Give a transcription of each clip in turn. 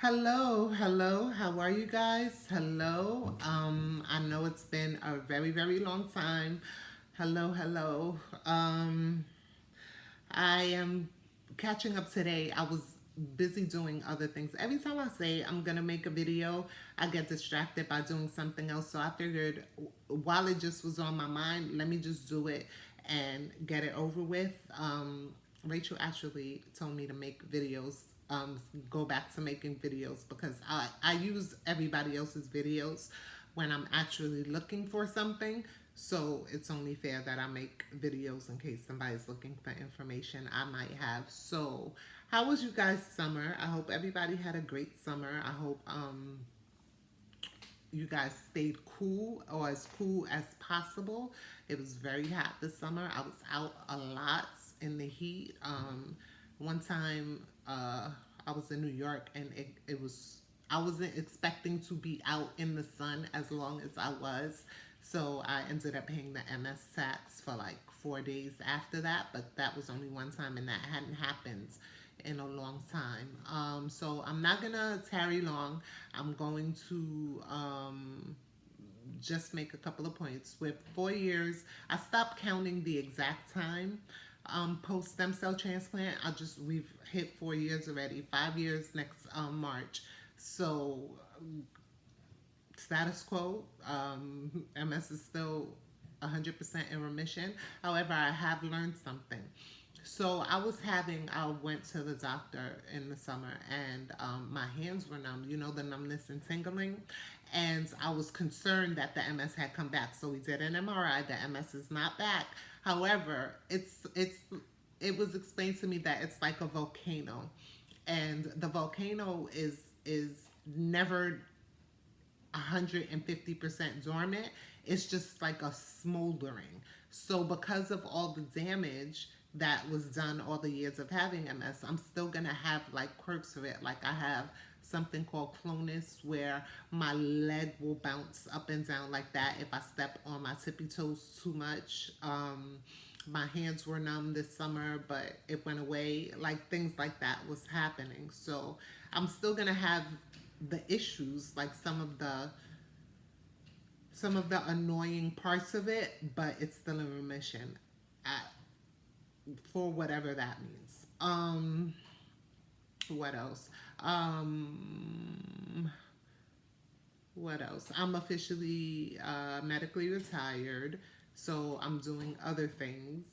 Hello. How are you guys? Hello. I know it's been a very long time. Hello. Um, I am catching up today. I was busy doing other things. Every time I say I'm gonna make a video, I get distracted by doing something else. So I figured while it just was on my mind, let me just do it and get it over with. Rachel actually told me to make videos, go back to making videos because I use everybody else's videos when I'm actually looking for something. So it's only fair that I make videos in case somebody's looking for information I might have. So how was you guys' summer? I hope everybody had a great summer. I hope you guys stayed cool or as cool as possible. It was very hot this summer. I was out a lot in the heat. One time I was in New York and it was, I wasn't expecting to be out in the sun as long as I was. So I ended up paying the MS tax for like 4 days after that, but that was only one time and that hadn't happened in a long time. So I'm not gonna tarry long. I'm going to just make a couple of points. With 4 years, I stopped counting the exact time post stem cell transplant. We've hit 4 years already, 5 years next March. So status quo, MS is still 100% in remission. However, I have learned something. So I went to the doctor in the summer and my hands were numb, you know, the numbness and tingling. And I was concerned that the MS had come back. So we did an MRI. The MS is not back. However, it was explained to me that it's like a volcano. And the volcano is never 150% dormant. It's just like a smoldering. So because of all the damage that was done all the years of having MS, I'm still gonna have like quirks of it. Like I have something called clonus where my leg will bounce up and down like that if I step on my tippy toes too much. My hands were numb this summer, but it went away. Like things like that was happening. So I'm still gonna have the issues, like some of the annoying parts of it, but it's still in remission at, for whatever that means. What else? Um, what else? I'm officially medically retired, so I'm doing other things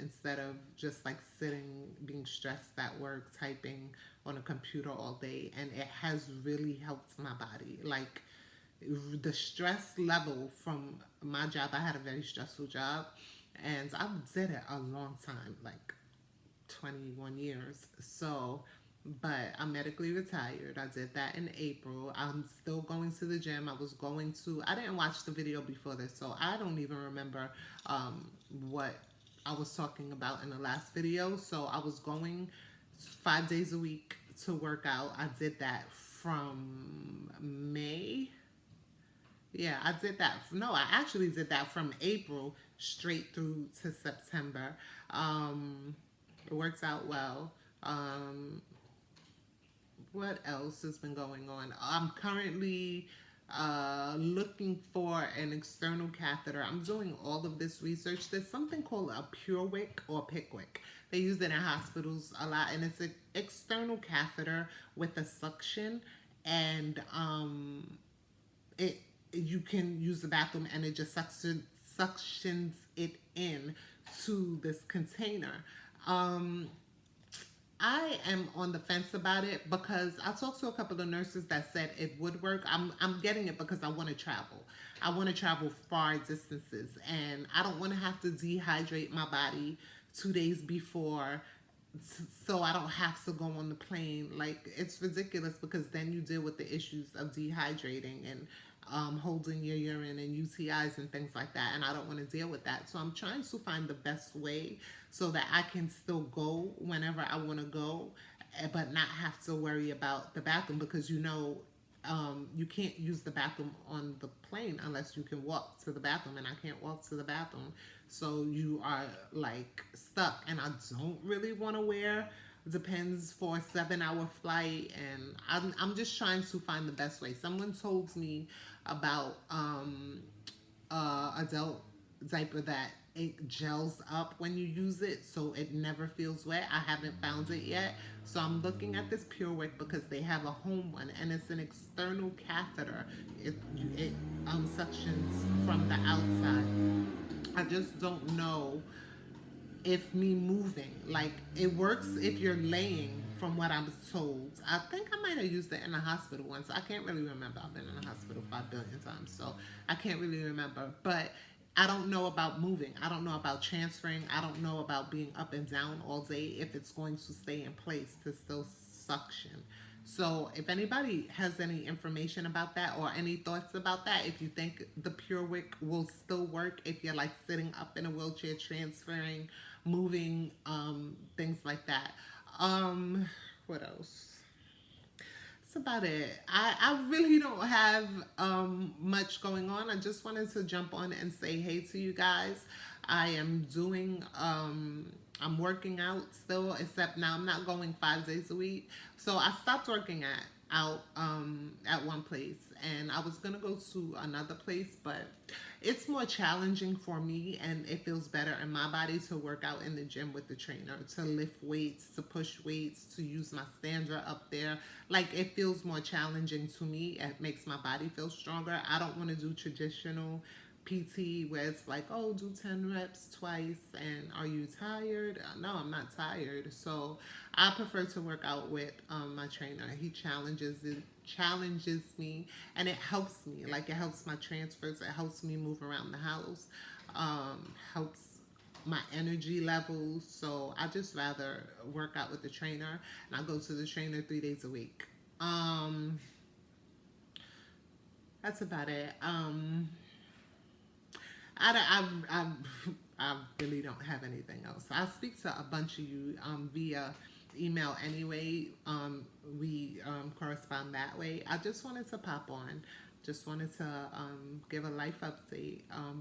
instead of just like sitting, being stressed at work, typing on a computer all day, and it has really helped my body. Like the stress level from my job, I had a very stressful job, and I did it a long time, like 21 years. So, but I'm medically retired. I did that in April. I'm still going to the gym. I didn't watch the video before this, so I don't even remember what I was talking about in the last video. So I was going 5 days a week to work out. I did that from May. Yeah, I did that. No, I actually did that from April straight through to September. It works out well. Um, what else has been going on? I'm currently looking for an external catheter. I'm doing all of this research. There's something called a PureWick or Pickwick. They use it in hospitals a lot, and it's an external catheter with a suction, and it you can use the bathroom, and it just suctions it in to this container. Um, I am on the fence about it because I talked to a couple of nurses that said it would work. I'm getting it because I want to travel. I want to travel far distances, and I don't want to have to dehydrate my body 2 days before, so I don't have to go on the plane. Like it's ridiculous because then you deal with the issues of dehydrating and holding your urine and UTIs and things like that. And I don't want to deal with that. So I'm trying to find the best way so that I can still go whenever I want to go, but not have to worry about the bathroom because you can't use the bathroom on the plane unless you can walk to the bathroom, and I can't walk to the bathroom. So you are like stuck, and I don't really want to wear depends for a 7 hour flight, and I'm just trying to find the best way. Someone told me about adult diaper that it gels up when you use it so it never feels wet. I haven't found it yet. So I'm looking at this PureWick because they have a home one and it's an external catheter. It suctions from the outside. I just don't know if me moving, like it works if you're laying, from what I was told. I think I might have used it in a hospital once. I can't really remember. I've been in a hospital 5 billion times, so I can't really remember. But I don't know about moving. I don't know about transferring. I don't know about being up and down all day, if it's going to stay in place to still suction. So if anybody has any information about that or any thoughts about that, if you think the PureWick will still work if you're like sitting up in a wheelchair, transferring, moving, things like that. Um, what else? That's about it. I really don't have much going on. I just wanted to jump on and say hey to you guys. I am doing I'm working out still, except now I'm not going 5 days a week. So I stopped working out at one place, and I was gonna go to another place, but it's more challenging for me, and it feels better in my body to work out in the gym with the trainer, to lift weights, to push weights, to use my stander up there. Like, it feels more challenging to me. It makes my body feel stronger. I don't want to do traditional PT where it's like, oh, do 10 reps twice and are you tired? No, I'm not tired. So I prefer to work out with my trainer. He challenges me, and it helps me. Like, it helps my transfers. It helps me move around the house. Helps my energy levels. So I just rather work out with the trainer, and I go to the trainer 3 days a week. Um, that's about it. I really don't have anything else. I speak to a bunch of you via email anyway. We correspond that way. I just wanted to pop on. Just wanted to give a life update.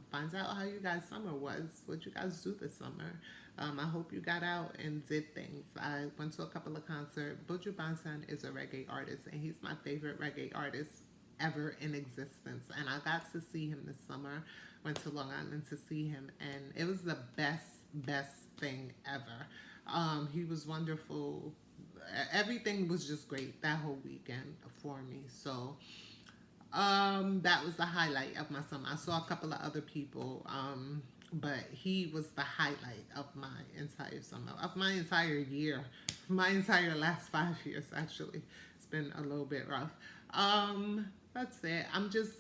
Find out how you guys' summer was. What you guys do this summer. I hope you got out and did things. I went to a couple of concerts. Buju Banton is a reggae artist, and he's my favorite reggae artist ever in existence. And I got to see him this summer. Went to Long Island to see him, and it was the best thing ever. He was wonderful. Everything was just great that whole weekend for me. So that was the highlight of my summer. I saw a couple of other people, but he was the highlight of my entire summer, of my entire year, my entire last 5 years. Actually, it's been a little bit rough. That's it. I'm just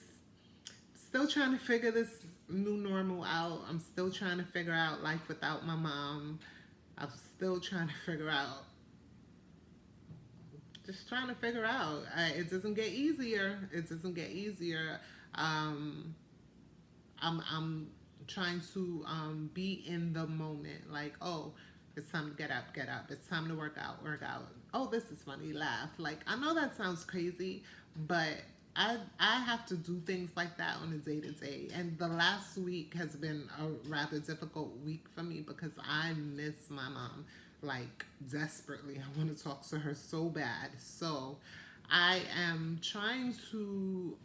still trying to figure this new normal out. I'm still trying to figure out life without my mom. I'm still trying to figure out, just trying to figure out. It doesn't get easier. It doesn't get easier. I'm trying to be in the moment. Like, oh, it's time to get up, get up. It's time to work out, work out. Oh, this is funny, laugh. Like, I know that sounds crazy, but I have to do things like that on a day to day. And the last week has been a rather difficult week for me because I miss my mom like desperately. I want to talk to her so bad. So I am trying to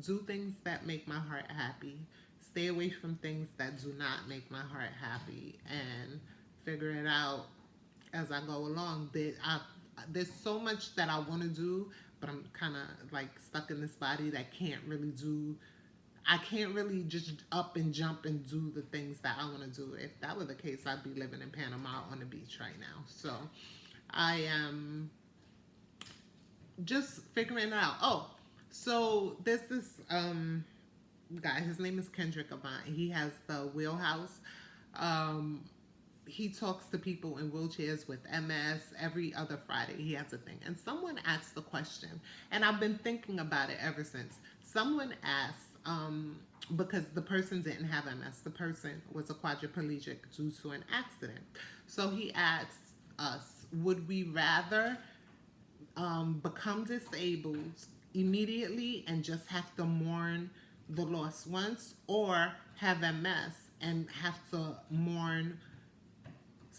do things that make my heart happy, stay away from things that do not make my heart happy, and figure it out as I go along. There's so much that I want to do, but I'm kind of like stuck in this body that can't really do. I can't really just up and jump and do the things that I want to do. If that were the case, I'd be living in Panama on the beach right now. So I am just figuring it out. Oh, so there's this guy. His name is Kendrick Avant. He has the Wheelhouse. Um, he talks to people in wheelchairs with MS every other Friday. He has a thing. And someone asked the question, and I've been thinking about it ever since. Someone asked, because the person didn't have MS, the person was a quadriplegic due to an accident. So he asked us, would we rather become disabled immediately and just have to mourn the loss once, or have MS and have to mourn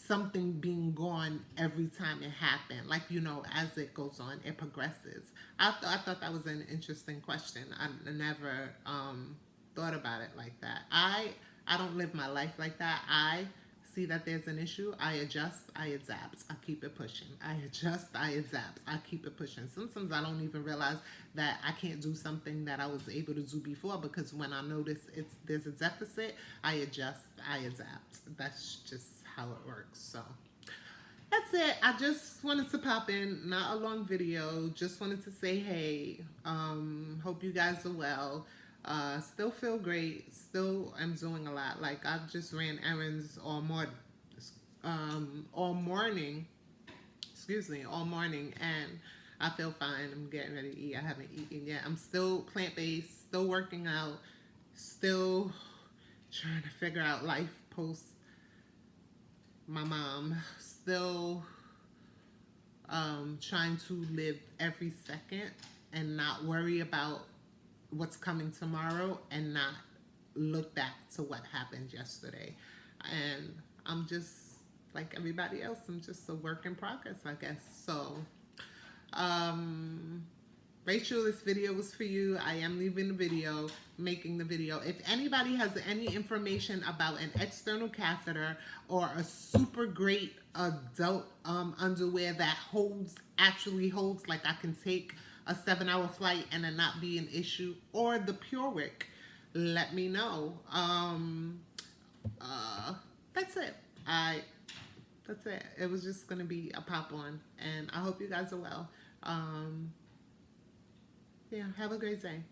something being gone every time it happened. Like, you know, as it goes on, it progresses. I thought that was an interesting question. I never thought about it like that. I don't live my life like that. I see that there's an issue, I adjust, I adapt, I keep it pushing. I adjust, I adapt, I keep it pushing. Sometimes I don't even realize that I can't do something that I was able to do before, because when I notice there's a deficit, I adjust, I adapt. That's just how it works. So that's it. I just wanted to pop in, not a long video. Just wanted to say hey. Hope you guys are well. Still feel great. Still am doing a lot. Like, I've just ran errands all morning. Excuse me, all morning, and I feel fine. I'm getting ready to eat. I haven't eaten yet. I'm still plant based. Still working out. Still trying to figure out life post my mom. Still trying to live every second and not worry about what's coming tomorrow, and not look back to what happened yesterday. And I'm just like everybody else. I'm just a work in progress, I guess. So, Rachel, this video was for you. I am leaving the video, making the video. If anybody has any information about an external catheter or a super great adult underwear that actually holds, like I can take a 7-hour flight and it not be an issue, or the PureWick, let me know. That's it. That's it. It was just gonna be a pop on, and I hope you guys are well. Yeah, have a great day.